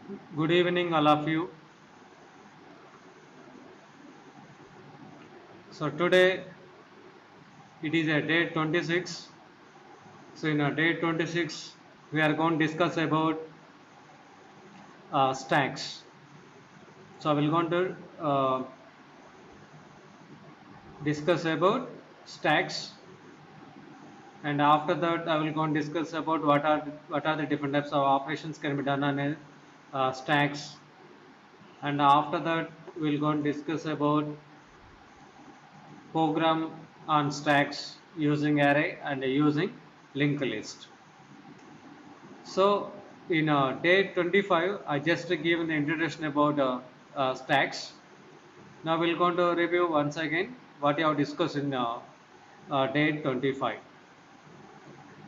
Good evening, all of you. So today it is a day 26. So in a day 26, we are going to discuss about stacks. So I will going to discuss about stacks, and after that I will going to discuss about what are the different types of operations can be done on a stacks, and after that we will going to discuss about program on stacks using array and using linked list. So in day 25, I just given the introduction about stacks. Now we're going to review once again what you have discussed in day 25.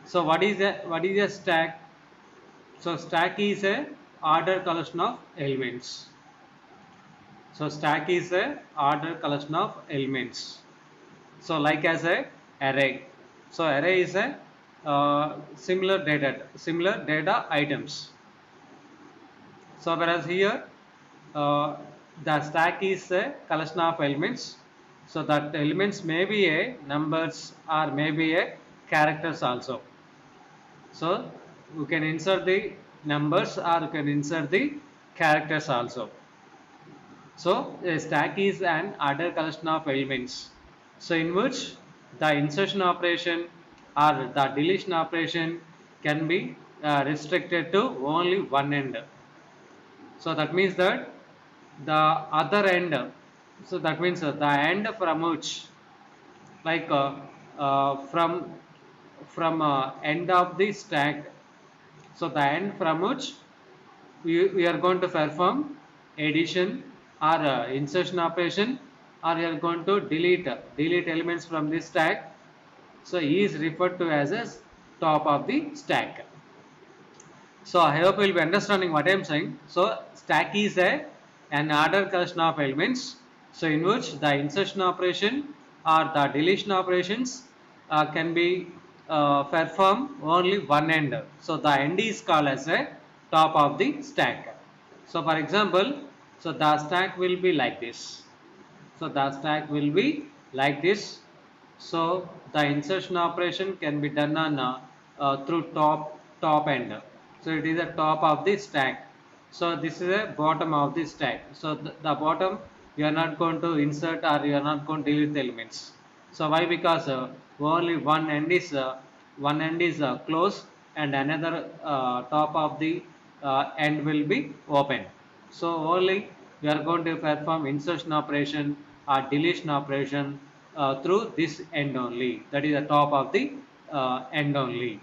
So what is a stack? So stack is a ordered collection of elements. So stack is a ordered collection of elements. So like as a array. So array is a similar data items. So whereas here the stack is a collection of elements. So that elements may be a numbers or maybe a characters also. So you can insert the numbers or you can insert the characters also. So a stack is an ordered collection of elements. So in which the insertion operation or the deletion operation can be restricted to only one end. So that means that the other end, so that means the end from which, like from end of the stack, so the end from which we are going to perform addition or insertion operation, or we are going to delete elements from this stack. So he is referred to as a top of the stack. So I hope you will be understanding what I am saying. So stack is an ordered collection of elements. So in which the insertion operation or the deletion operations can be performed only one end. So the end is called as a top of the stack. So for example, so the stack will be like this. So the stack will be like this. So the insertion operation can be done on through top end. So it is a top of the stack. So this is a bottom of the stack. So the bottom you are not going to insert or you are not going to delete the elements. So why? Because only one end is closed and another top of the end will be open. So only we are going to perform insertion operation or deletion operation through this end only. That is the top of the end only.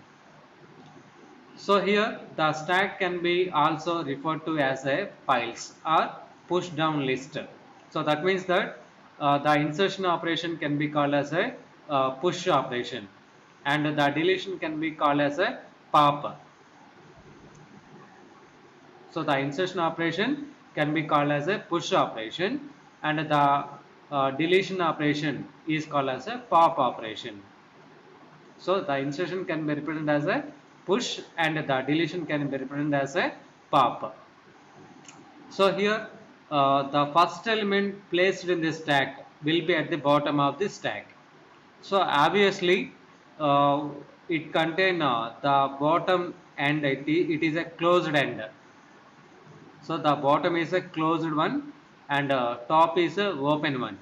So here the stack can be also referred to as a piles or push down list. So that means that the insertion operation can be called as a push operation, and the deletion can be called as a pop. So the insertion operation can be called as a push operation, and the deletion operation is called as a pop operation. So the insertion can be represented as a push and the deletion can be represented as a pop. So here the first element placed in the stack will be at the bottom of the stack. So obviously it contain the bottom end, it is a closed end. So the bottom is a closed one and top is a open one.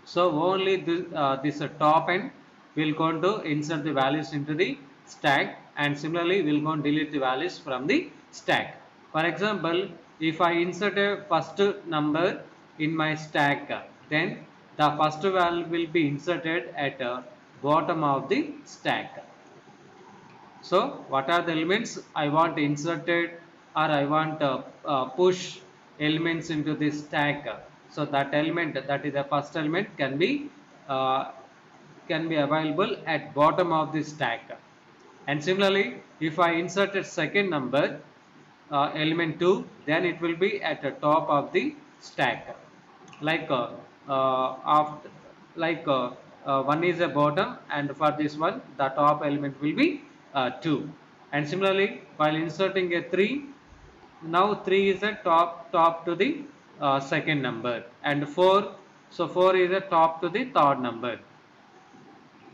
So only this top end will going to insert the values into the stack, and similarly we will going to delete the values from the stack. For example, if I insert a first number in my stack, then the first value will be inserted at the bottom of the stack. So what are the elements I want inserted or I want push elements into this stack? So that element, that is the first element, uh, can be available at bottom of the stack. And similarly, if I inserted second number, element 2, then it will be at the top of the stack. Like after, like one is a bottom, and for this one the top element will be 2. And similarly, while inserting a 3, Now 3 is the top to the second number, and 4, so 4 is the top to the third number.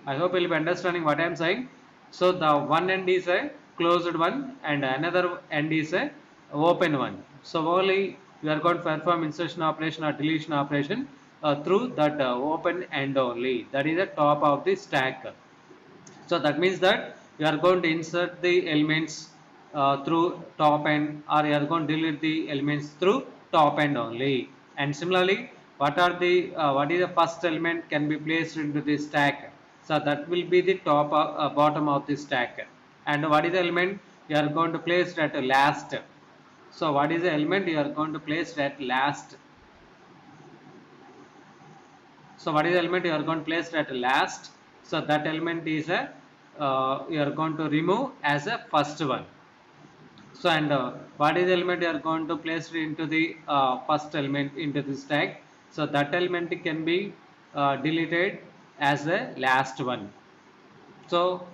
I hope you'll be understanding what I am saying. So the one end is a closed one and another end is a open one. So only we are going to perform insertion operation or deletion operation through that open end only. That is the top of the stack. So that means that you are going to insert the elements through top end, or you are going to delete the elements through top end only. And similarly, what is the first element can be placed into the stack? So that will be the top bottom of the stack. And what is the element you are going to place at last? So what is the element you are going to place at last? So what is the element you are going to place at last? So that element is a you are going to remove as a first one. So and what is the element you are going to place into the first element into the stack? So that element can be deleted as the last one. So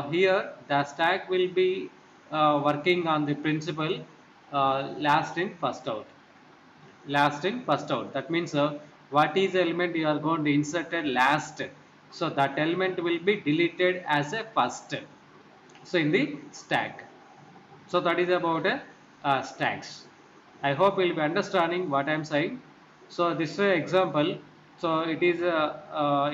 here the stack will be working on the principle last in first out. Last in first out. That means what is the element you are going to insert at last? So that element will be deleted as a first. So in the stack. So that is about stacks. I hope you will be understanding what I am saying. So this is an example. So it is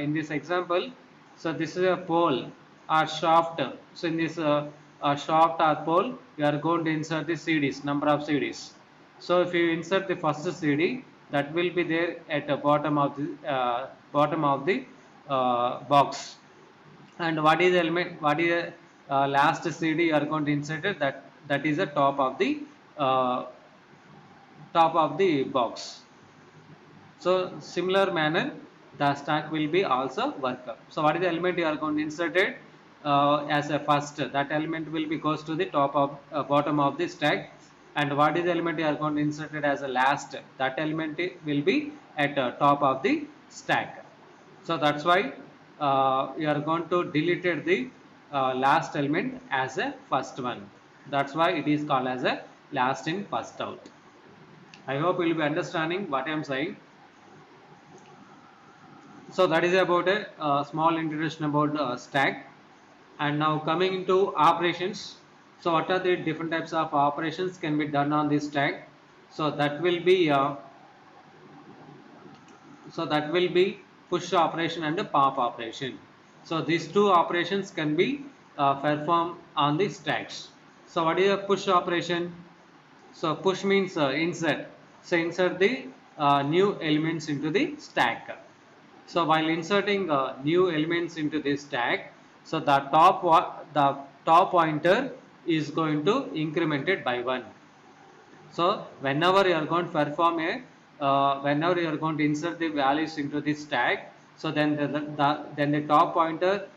in this example. So this is a pole or shaft. So in this shaft or pole, you are going to insert the CDs, number of CDs. So if you insert the first CD, that will be there at the bottom of the box. And what is the element? What is the last CD you are going to insert it? That is the uh, top of the box. So similar manner, the stack will be also work. So what is the element you are going to insert it as a first? That element will be goes to the top of bottom of the stack. And what is the element you are going to insert it as a last? That element will be at top of the stack. So that's why you are going to delete the last element as a first one. That's why it is called as a last in first out. I hope you will be understanding what I am saying. So that is about a small introduction about stack. And now coming into operations. So what are the different types of operations can be done on this stack? So that will be push operation and pop operation. So these two operations can be performed on the stacks. So what is a push operation? So push means insert. So insert the new elements into the stack. So while inserting new elements into this stack, so the top pointer is going to increment it by 1. So whenever you are going to perform whenever you are going to insert the values into this stack, so then the top pointer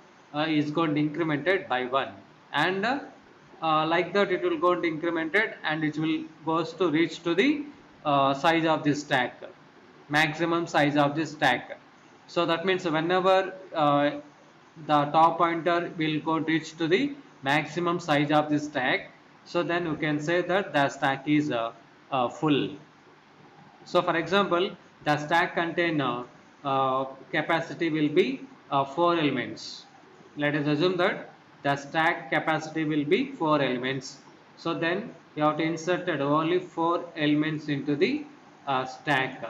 is going to increment it by 1, and like that it will go to incremented, and it will goes to reach to the size of this stack, maximum size of this stack. So that means whenever the top pointer will go reach to the maximum size of this stack, so then you can say that the stack is full. So for example, the stack contain capacity will be 4 elements. Let us assume that the stack capacity will be 4 elements. So then you have to insert only 4 elements into the stack.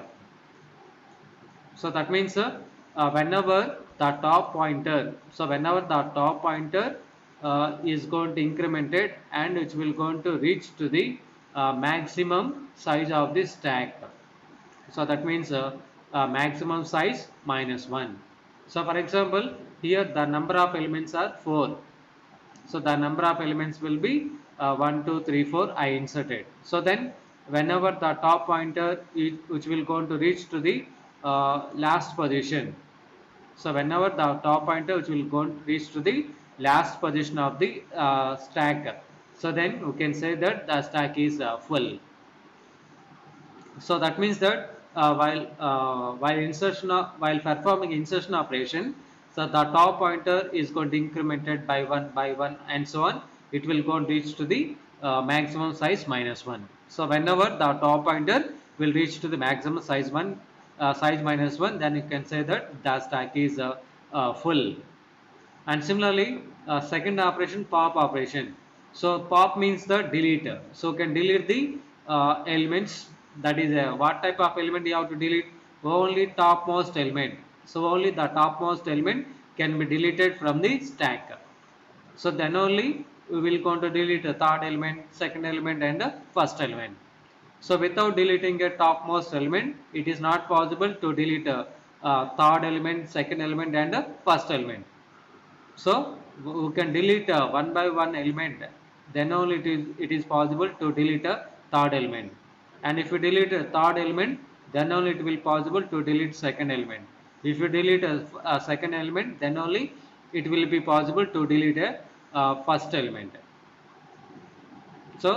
So that means whenever the top pointer, is going to increment it, and which will going to reach to the maximum size of the stack. So that means maximum size minus 1. So for example, here the number of elements are 4. So the number of elements will be 1, 2, 3, 4 I inserted. So then whenever the top pointer which will going to reach to the last position. So whenever the top pointer which will go reach to the last position of the stack, so then you can say that the stack is full. So that means that while performing insertion operation, so the top pointer is going to incremented by 1 and so on. it will go and reach to the maximum size -1. So whenever the top pointer will reach to the maximum size -1, then you can say that the stack is full. And similarly, second operation, pop operation. So pop means the deleter. So can delete the elements. That is what type of element you have to delete? Only topmost element. So only the topmost element can be deleted from the stack. So then only we will going to delete the third element, second element, and the first element. So without deleting a topmost element, it is not possible to delete a third element, second element, and a first element. So we can delete one by one element, then only it is possible to delete a third element. And if you delete a third element, then only it will possible to delete second element. If you delete a second element, then only it will be possible to delete a first element. So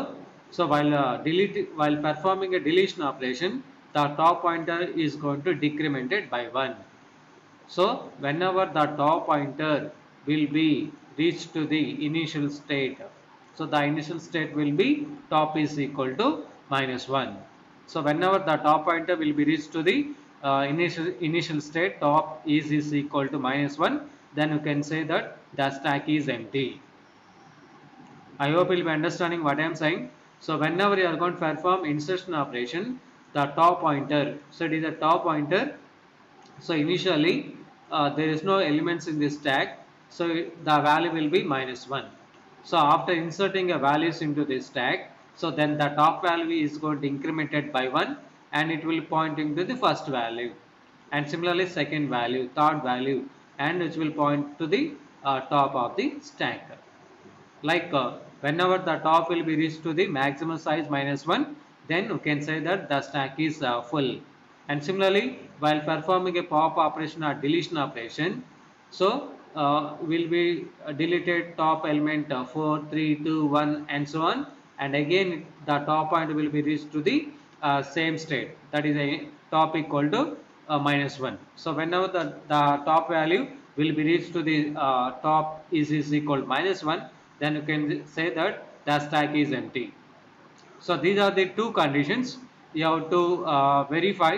while performing a deletion operation, the top pointer is going to decrement it by 1. So whenever the top pointer will be reached to the initial state, so the initial state will be top is equal to -1. So whenever the top pointer will be reached to the initial state, top is equal to -1, then you can say that the stack is empty. I hope you'll be understanding what I am saying. So whenever you are going to perform insertion operation, the top pointer, so it is a top pointer. So initially there is no elements in this stack, so the value will be -1. So after inserting a values into this stack, so then the top value is going to incremented by 1, and it will pointing to the first value, and similarly second value, third value, and which will point to the top of the stack. Like whenever the top will be reached to the maximum size -1, then you can say that the stack is full. And similarly, while performing a pop operation or deletion operation, so will be deleted top element 4, 3, 2, 1, and so on, and again the top point will be reached to the same state, that is a top equal to -1. So whenever the top value will be reached to the top is equal to -1, then you can say that the stack is empty. So these are the two conditions you have to verify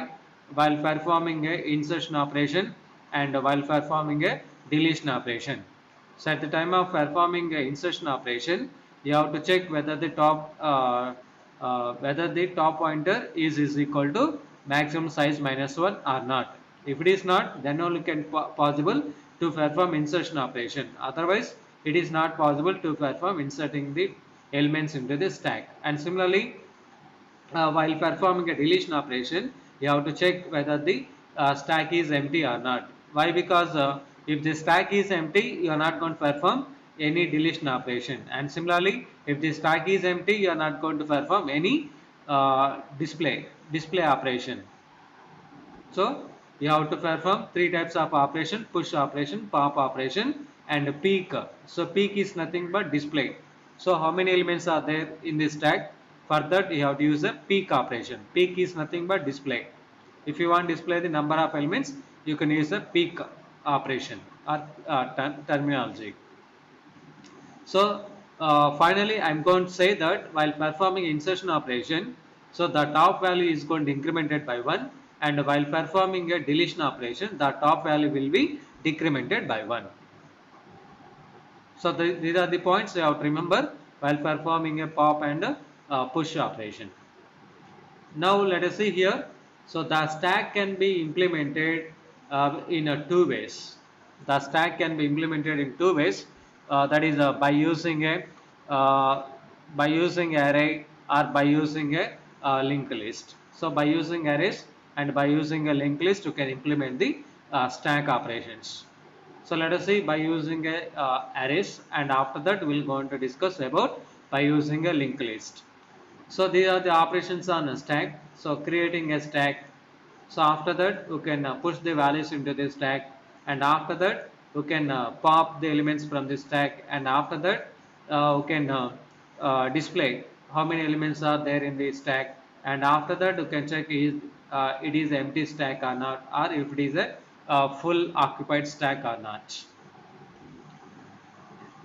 while performing a insertion operation and while performing a deletion operation. So at the time of performing a insertion operation, you have to check whether the top pointer is equal to maximum size -1 or not. If it is not, then only can possible to perform insertion operation. Otherwise, it is not possible to perform inserting the elements into the stack. And similarly, while performing a deletion operation, you have to check whether the stack is empty or not. Why? Because if the stack is empty, you are not going to perform any deletion operation. And similarly, if the stack is empty, you are not going to perform any display operation. So you have to perform three types of operation: push operation, pop operation, and peek. So peek is nothing but display. So how many elements are there in this stack? For that you have to use a peek operation. Peek is nothing but display. If you want to display the number of elements, you can use a peek operation or terminology. So finally, I am going to say that while performing insertion operation, so the top value is going to incremented by 1, and while performing a deletion operation, the top value will be decremented by 1. So these are the points you have to remember while performing a pop and a push operation. Now let us see here. So the stack can be implemented in two ways. The stack can be implemented in two ways. That is by using a array or by using a linked list. So by using arrays and by using a linked list, you can implement the stack operations. So let us see by using a arrays, and after that we will going to discuss about by using a linked list. So these are the operations on a stack. So creating a stack. So after that you can push the values into the stack, and after that you can pop the elements from the stack, and after that you can display how many elements are there in the stack, and after that you can check it is empty stack or not, or if it is a full occupied stack or not.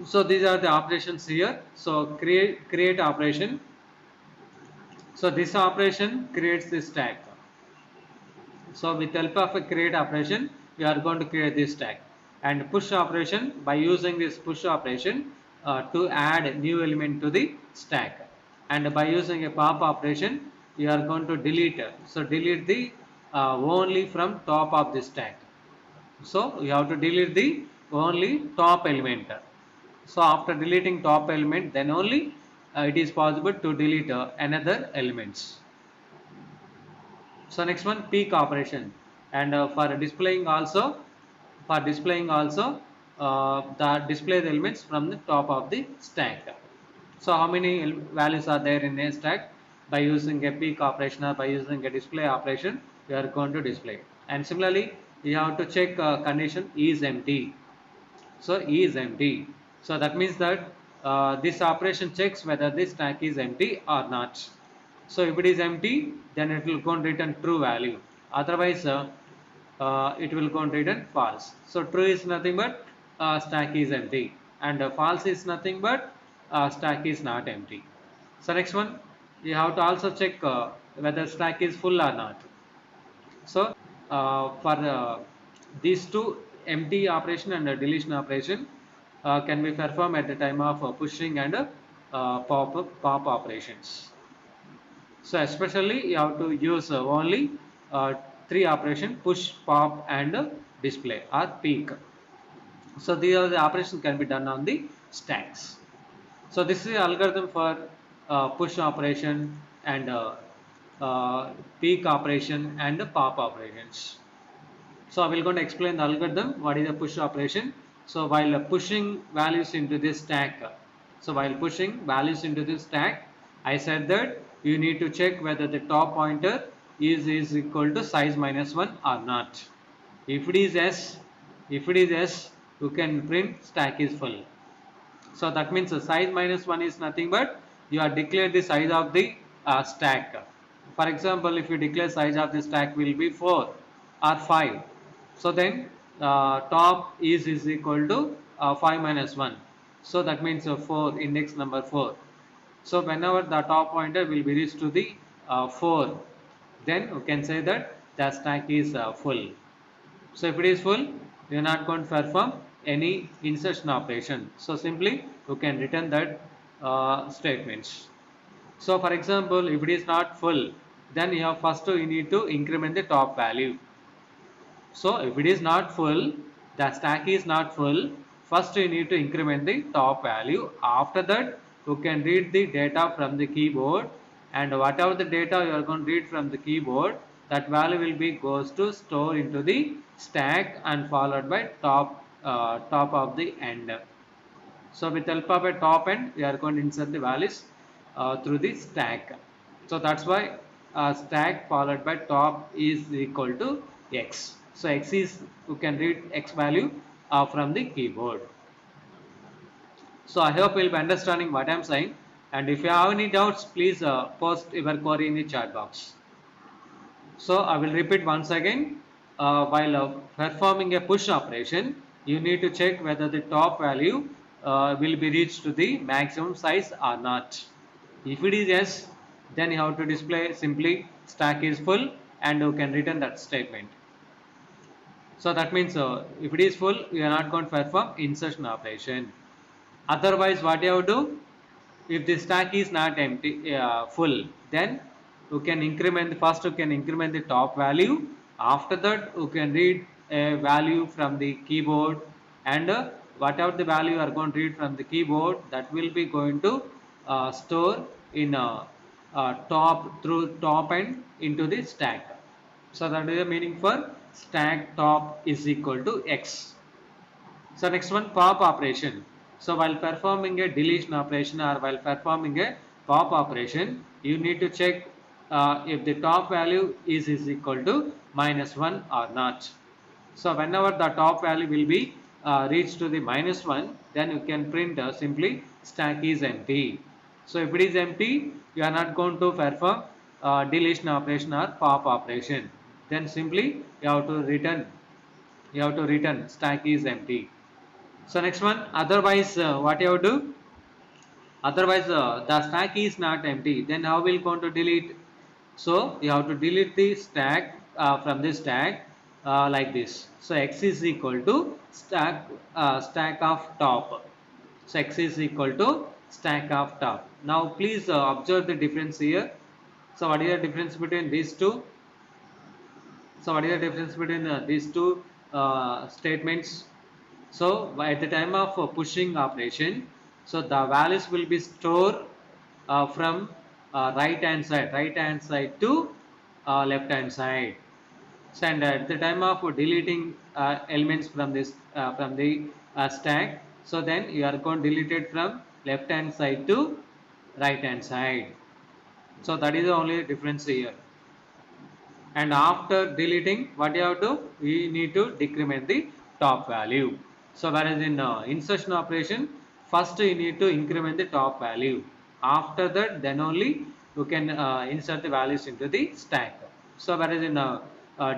So these are the operations here. So create operation. So this operation creates this stack. So with the help of a create operation, we are going to create this stack. And push operation, by using this push operation to add new element to the stack. And by using a pop operation, we are going to delete. So delete the only from top of the stack. So you have to delete the only top element. So after deleting top element, then only it is possible to delete another elements. So next one, peak operation, and for displaying also the display the elements from the top of the stack. So how many values are there in a stack? By using a peak operation or by using a display operation, we are going to display. And similarly, you have to check condition is empty. So E is empty. So that means that this operation checks whether this stack is empty or not. So if it is empty, then it will go and return true value. Otherwise, it will go and return false. So true is nothing but stack is empty, and false is nothing but stack is not empty. So next one, you have to also check whether stack is full or not. So for these two, empty operation and deletion operation can be performed at the time of pushing and pop operations. So especially you have to use only three operation: push, pop, and display or peak. So these are the operations can be done on the stacks. So this is the algorithm for push operation and peak operation and pop operations. So I will going to explain the algorithm. What is a push operation? So while pushing values into this stack, I said that you need to check whether the top pointer is equal to size minus 1 or not. If it is yes, you can print stack is full. So that means the size minus 1 is nothing but you are declared the size of the stack. For example, if you declare size of the stack will be 4 or 5, so then top is equal to 5 minus 1. So that means 4, index number 4. So whenever the top pointer will be reached to the 4, then you can say that the stack is full. So if it is full, you are not going to perform any insertion operation. So simply you can return that statements. So for example, if it is not full, then you need to increment the top value. So if it is not full, the stack is not full, first you need to increment the top value. After that, you can read the data from the keyboard, and whatever the data you are going to read from the keyboard, that value will be goes to store into the stack and followed by top of the end. So with help of a top end, we are going to insert the values through the stack. So that's why stack followed by top is equal to x. So x is, you can read x value from the keyboard. So I hope you'll be understanding what I'm saying. And if you have any doubts, please post your query in the chat box. So I will repeat once again. While performing a push operation, you need to check whether the top value will be reached to the maximum size or not. If it is yes, then you have to display simply stack is full and you can return that statement. So that means if it is full, you are not going to perform insertion operation. Otherwise, what you have to do? If the stack is not empty, full, then you can increment the top value. After that, you can read a value from the keyboard, and whatever the value you are going to read from the keyboard, that will be going to store in top end into the stack. So that is the meaning for stack top is equal to x. So next one, pop operation. So while performing a deletion operation or while performing a pop operation, you need to check if the top value is equal to minus 1 or not. So whenever the top value will be reached to the minus 1, then you can print simply stack is empty. So if it is empty, you are not going to perform deletion operation or pop operation. Then simply you have to return stack is empty. So next one, otherwise what you have to do? Otherwise the stack is not empty. Then how will going to delete? So you have to delete the stack from this stack like this. So x is equal to stack of top. So x is equal to stack of top. Now please observe the difference here. So what is the difference between these two? So what is the difference between these two statements? So at the time of pushing operation, so the values will be stored from right hand side to left hand side. So and at the time of deleting elements from this from the stack, so then you are going to delete it from left hand side to right hand side. So that is the only difference here. And after deleting, what you have to, we need to decrement the top value. So whereas in insertion operation, first you need to increment the top value. After that, then only you can insert the values into the stack. So whereas in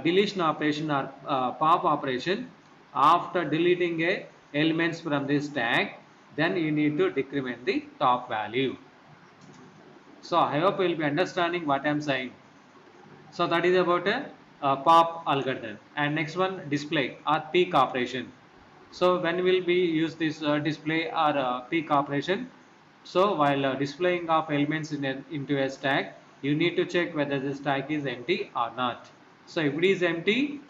deletion operation or pop operation, after deleting a elements from the stack, then you need to decrement the top value. So I hope you will be understanding what I am saying. So that is about a pop algorithm. And next one, display or peak operation. So when will we use this display or peak operation? So while displaying of elements into a stack, you need to check whether the stack is empty or not. So if it is empty,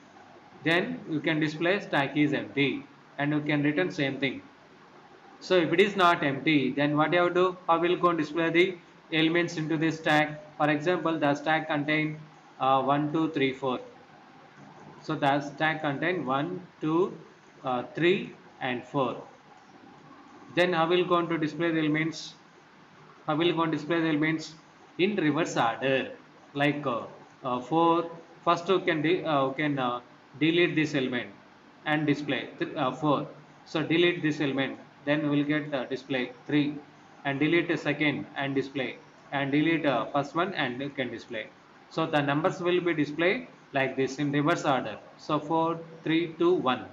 then you can display stack is empty, and you can return same thing. So if it is not empty, then what you have to do? How will you go and display the elements into this stack? For example, the stack contain 1, 2, 3, 4. So the stack contain 1, 2, 3 and 4. Then how will you going to display the elements? How will you going to display the elements in reverse order? Like 4. First you can delete this element and display 4. So delete this element, then we will get display 3, and delete a second and display, and delete first one and you can display. So the numbers will be displayed like this in reverse order. So 4, 3, 2, 1.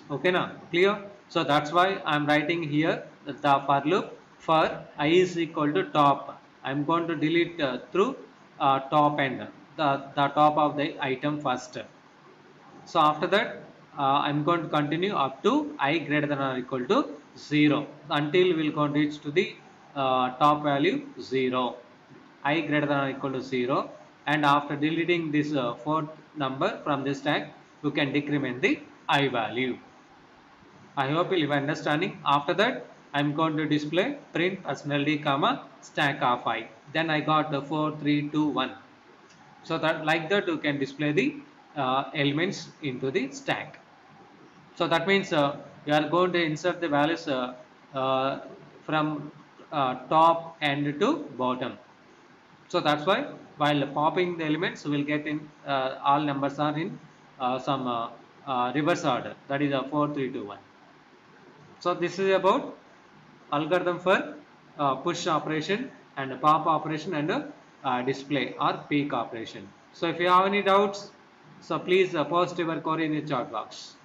Okay, now clear? So that's why I'm writing here the for loop for I is equal to top. I'm going to delete through top end, the top of the item first. So after that, I'm going to continue up to I greater than or equal to 0 until we'll going to reach to the top value 0. I greater than or equal to 0, and after deleting this fourth number from this stack, you can decrement the I value. I hope you'll be understanding. After that, I'm going to display print personality comma stack of I. Then I got 4, 3, 2, 1. So that like that you can display the elements into the stack. So that means you are going to insert the values uh, from top end to bottom. So that's why while popping the elements, we will get in all numbers are in some reverse order. That is a 4, 3, 2, 1. So this is about algorithm for push operation and pop operation and display or peak operation. So if you have any doubts, so please post your query in the chat box.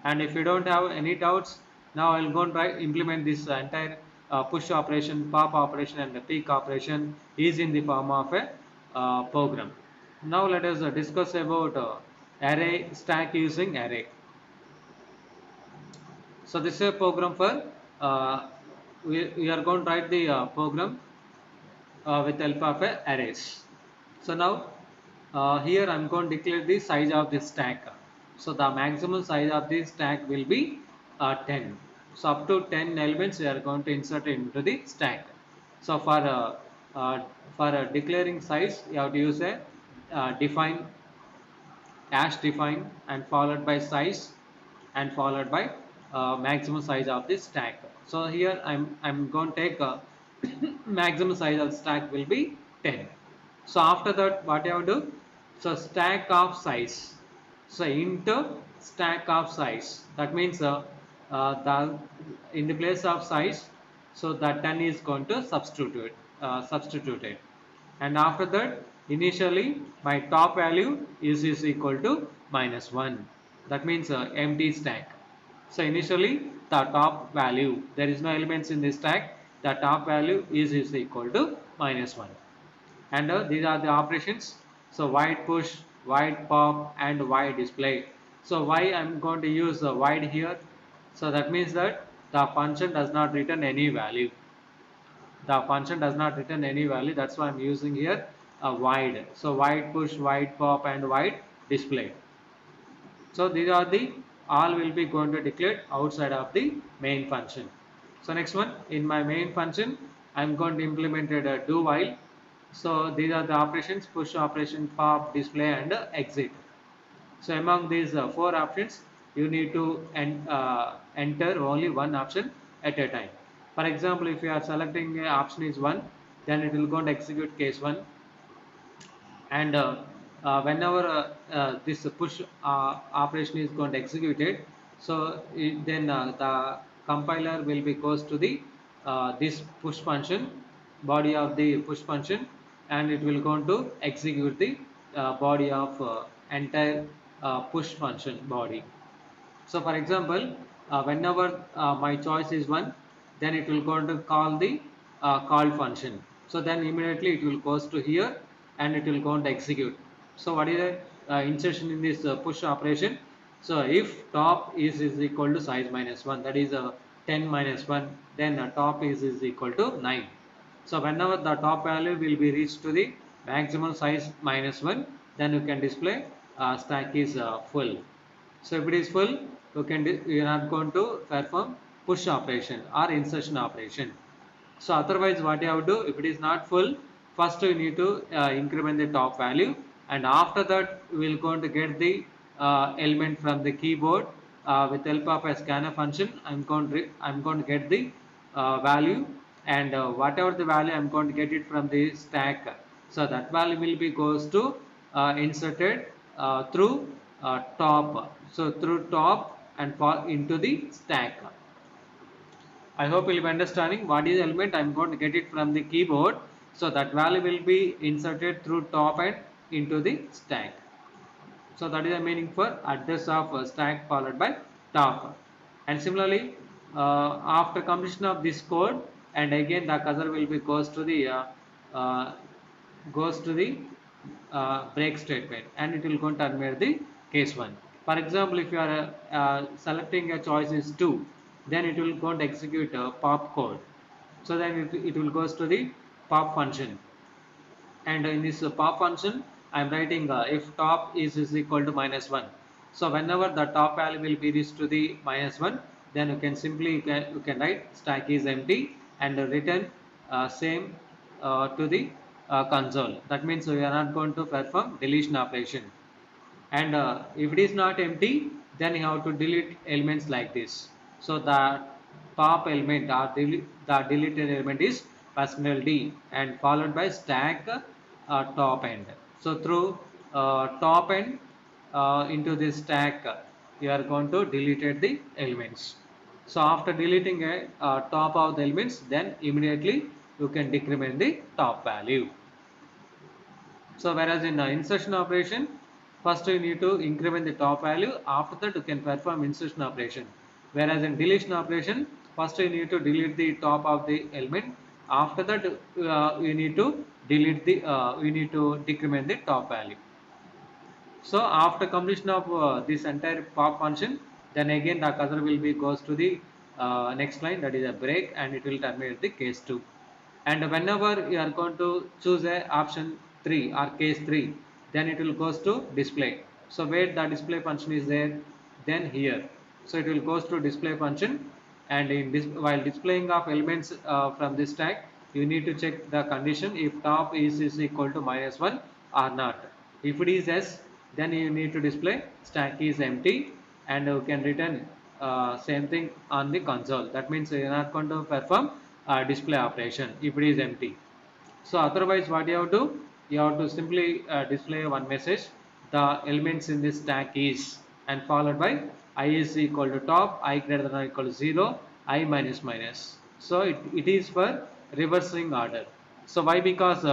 And if you don't have any doubts, now I will go and try implement this entire push operation, pop operation and the peak operation is in the form of a program. Now let us discuss about array stack using array. So this is a program for we are going to write the program with help of arrays. So now here I am going to declare the size of this stack. So the maximum size of this stack will be 10. So up to 10 elements we are going to insert into the stack. So for declaring size, you have to use a define define and followed by size and followed by maximum size of this stack. So here I'm going to take maximum size of stack will be 10. So after that, what you have to do? So stack of size. So into stack of size. That means the in the place of size, so that 10 is going to substitute it. And after that, initially my top value is equal to -1. That means empty stack. So initially the top value, there is no elements in this stack, the top value is equal to -1. And these are the operations. So wide push, wide pop and wide display. So why I'm going to use the wide here? So that means that the function does not return any value. The function does not return any value, that's why I'm using here a wide. So wide push, wide pop and wide display. So these are the all will be going to declare outside of the main function. So next one, in my main function I'm going to implement a do while. So these are the operations: push operation, pop, display and exit. So among these four options you need to enter only one option at a time. For example, if you are selecting option is 1, then it will go and execute case 1. And whenever this push operation is going to execute it, so then the compiler will be goes to the this push function, body of the push function, and it will going to execute the body of entire push function body. So for example, whenever my choice is 1, then it will go to call the call function. So then immediately it will goes to here and it will go to execute. So what is the insertion in this push operation? So if top is equal to size -1, that is 10 minus 1, then top is equal to 9. So whenever the top value will be reached to the maximum size -1, then you can display stack is full. So if it is full, you are not going to perform push operation or insertion operation. So otherwise what you have to do, if it is not full, first you need to increment the top value, and after that we will going to get the element from the keyboard with help of a scanner function. I'm going to get the value, and whatever the value I'm going to get it from the stack. So that value will be goes to inserted through top. So through top and fall into the stack. I hope you'll be understanding what is the element. I'm going to get it from the keyboard. So that value will be inserted through top and into the stack. So that is the meaning for address of stack followed by top. And similarly, after completion of this code, and again the cursor will be uh, goes to the break statement, and it will go and terminate the case 1. For example, if you are selecting a choice is 2, then it will go and execute a pop code. So then it will goes to the pop function, and in this pop function I am writing if top is equal to -1. So whenever the top value will be reached to the -1, then you can simply you can write stack is empty and return same to the console. That means we are not going to perform deletion operation. And if it is not empty, then you have to delete elements like this. So the pop element or the deleted element is %d and followed by stack top end. So through top end into this stack, you are going to delete the elements. So after deleting a top of the elements, then immediately you can decrement the top value. So whereas in insertion operation, first you need to increment the top value, after that you can perform insertion operation. Whereas in deletion operation, first you need to delete the top of the element, after that you need to decrement the top value. So after completion of this entire pop function, then again the cursor will be goes to the next line, that is a break, and it will terminate the case 2. And whenever you are going to choose a option 3 or case 3, then it will goes to display. So where the display function is there, then here. So it will goes to display function, and in this, while displaying of elements from this tag, you need to check the condition if top is equal to -1 or not. If it is yes, then you need to display stack is empty, and you can return same thing on the console. That means you are not going to perform display operation if it is empty. So otherwise what you have to do, you have to simply display one message, the elements in this stack is, and followed by I is equal to top, I greater than or equal to 0, I minus minus. So it is for reversing order. So why? Because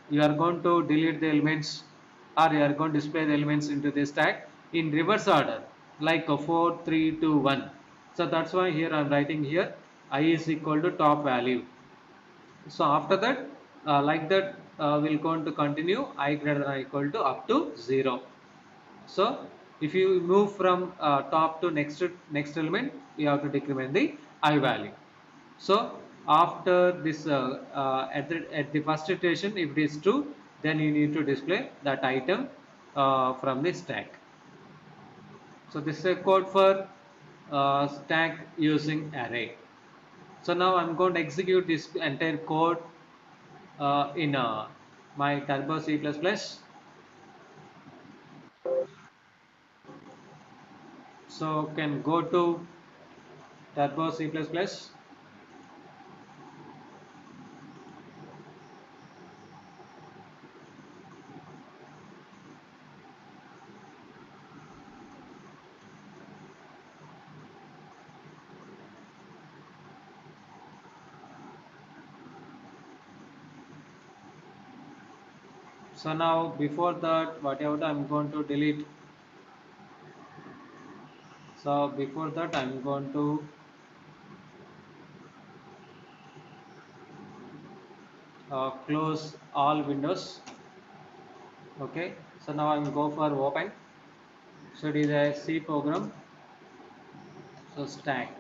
you are going to delete the elements, or you are going to display the elements into this stack in reverse order, like 4, 3, 2, 1. So that's why here I'm writing here I is equal to top value. So after that, like that, we're going to continue I greater than or equal to up to 0. So if you move from top to next element, you have to decrement the I value. So after this, at the first iteration, if it is true, then you need to display that item from the stack. So this is a code for stack using array. So now I'm going to execute this entire code in my Turbo C++. So can go to Turbo C++. So now before that, whatever I'm going to delete. So before that, I'm going to close all windows. Okay. So now I'm go for open. So it is a C program. So stack.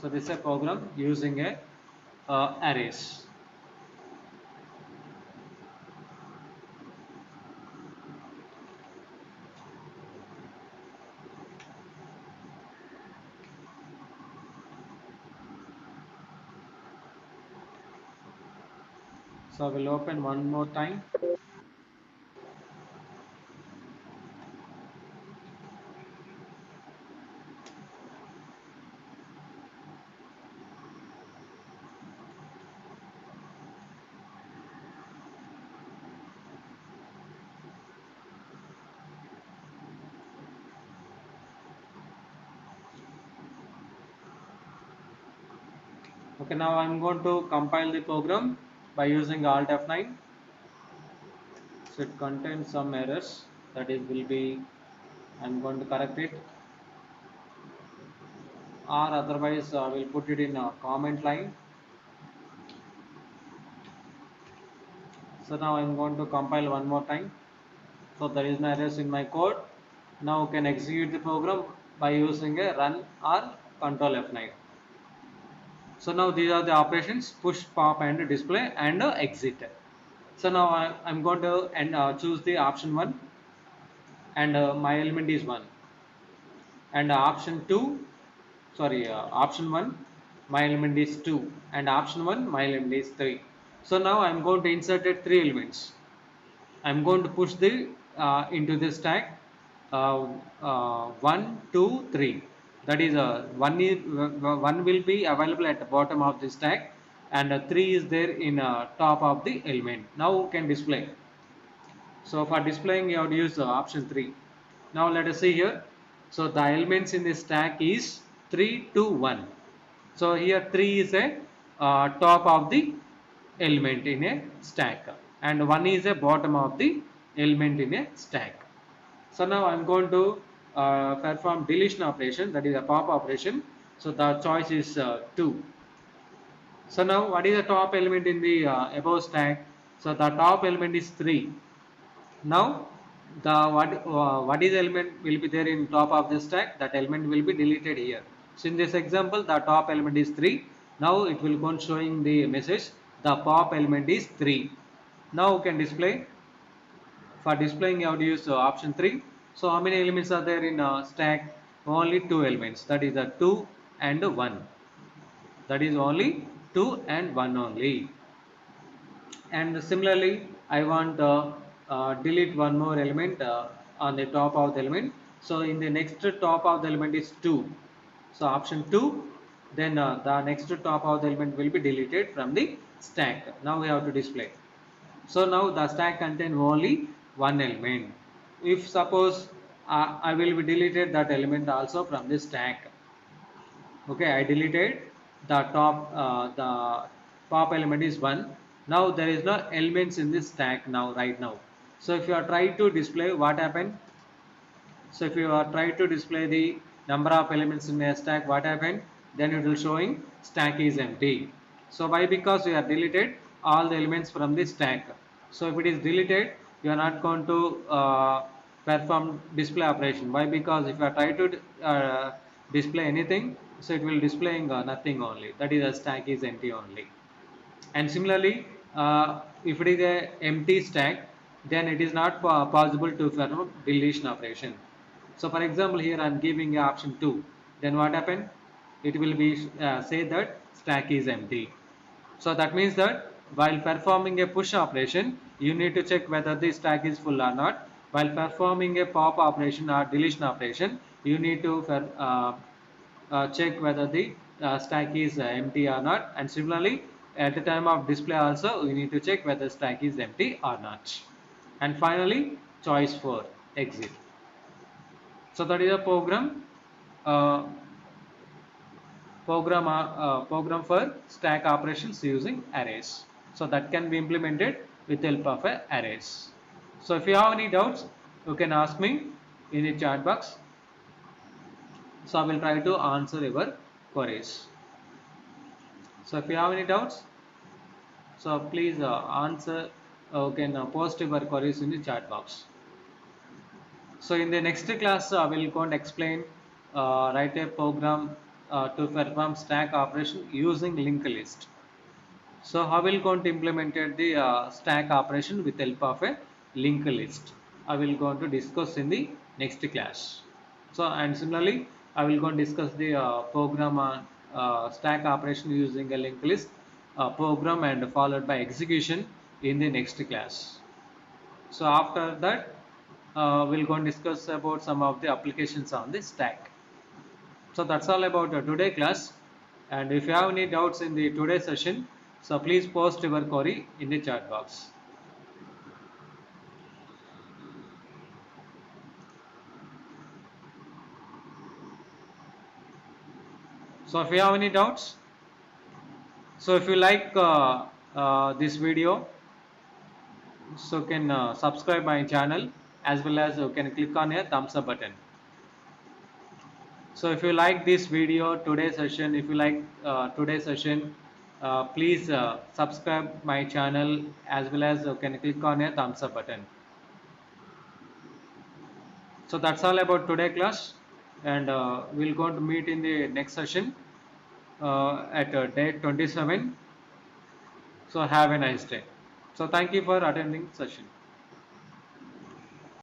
So this is a program using a arrays. So I will open one more time. Okay, now I'm going to compile the program by using Alt F9. So it contains some errors, that is will be, I'm going to correct it, or otherwise we'll put it in a comment line. So now I'm going to compile one more time. So there is no errors in my code. Now you can execute the program by using a run or control F9. So now these are the operations: push, pop, and display, and exit. So now I'm going to choose the option 1, and my element is 1, and option 1 my element is 2, and option 1 my element is 3. So now I'm going to insert it 3 elements. I'm going to push the into the stack 1, 2, 3. That is one will be available at the bottom of the stack, and 3 is there in top of the element. Now you can display. So for displaying, you have to use option 3. Now let us see here. So the elements in the stack is 3, 2, 1. So here 3 is a top of the element in a stack, and 1 is a bottom of the element in a stack. So now I'm going to perform deletion operation, that is a pop operation. So the choice is 2. So now what is the top element in the above stack? So the top element is 3. Now the what is element will be there in top of the stack, that element will be deleted here. So in this example, the top element is 3. Now it will go on showing the message the pop element is 3. Now you can display. For displaying, you have to use option 3. So how many elements are there in stack? Only 2 elements, that is the 2 and 1. That is only 2 and 1 only. And similarly, I want delete one more element on the top of the element. So in the next top of the element is 2. So option 2, then the next top of the element will be deleted from the stack. Now we have to display. So now the stack contains only one element. If suppose I will be deleted that element also from the stack. Okay, I deleted the top element is 1. Now there is no elements in this stack now, right now. So if you are trying to display, what happened? So if you are trying to display the number of elements in a stack, what happened? Then it will showing stack is empty. So why? Because we have deleted all the elements from the stack. So if it is deleted, you are not going to perform display operation. Why? Because if you are trying to display anything, so it will displaying nothing only. That is, a stack is empty only. And similarly, if it is a empty stack, then it is not possible to perform deletion operation. So for example, here I am giving option 2. Then what happened? It will be say that stack is empty. So that means that while performing a push operation, you need to check whether the stack is full or not. While performing a pop operation or deletion operation, you need to check whether the stack is empty or not. And similarly, at the time of display also, we need to check whether stack is empty or not. And finally, choice 4, exit. So that is a uh, program for stack operations using arrays. So that can be implemented with the help of arrays. So if you have any doubts, you can ask me in the chat box. So I will try to answer your queries. So if you have any doubts, so please answer. You can post your queries in the chat box. So in the next class, I will go and explain write a program to perform stack operation using linked list. So how will going to implement the stack operation with help of a linked list? I will going to discuss in the next class. So and similarly, I will go and discuss the program on stack operation using a linked list program and followed by execution in the next class. So after that, we'll go and discuss about some of the applications on the stack. So that's all about today class. And if you have any doubts in the today session, so please post your query in the chat box. So if you have any doubts, so if you like this video, so you can subscribe my channel, as well as you can click on a thumbs up button. So if you like this video today's session, if you like today's session, please subscribe my channel, as well as you can click on a thumbs up button. So that's all about today class, and we'll go to meet in the next session at day 27. So have a nice day. So thank you for attending session.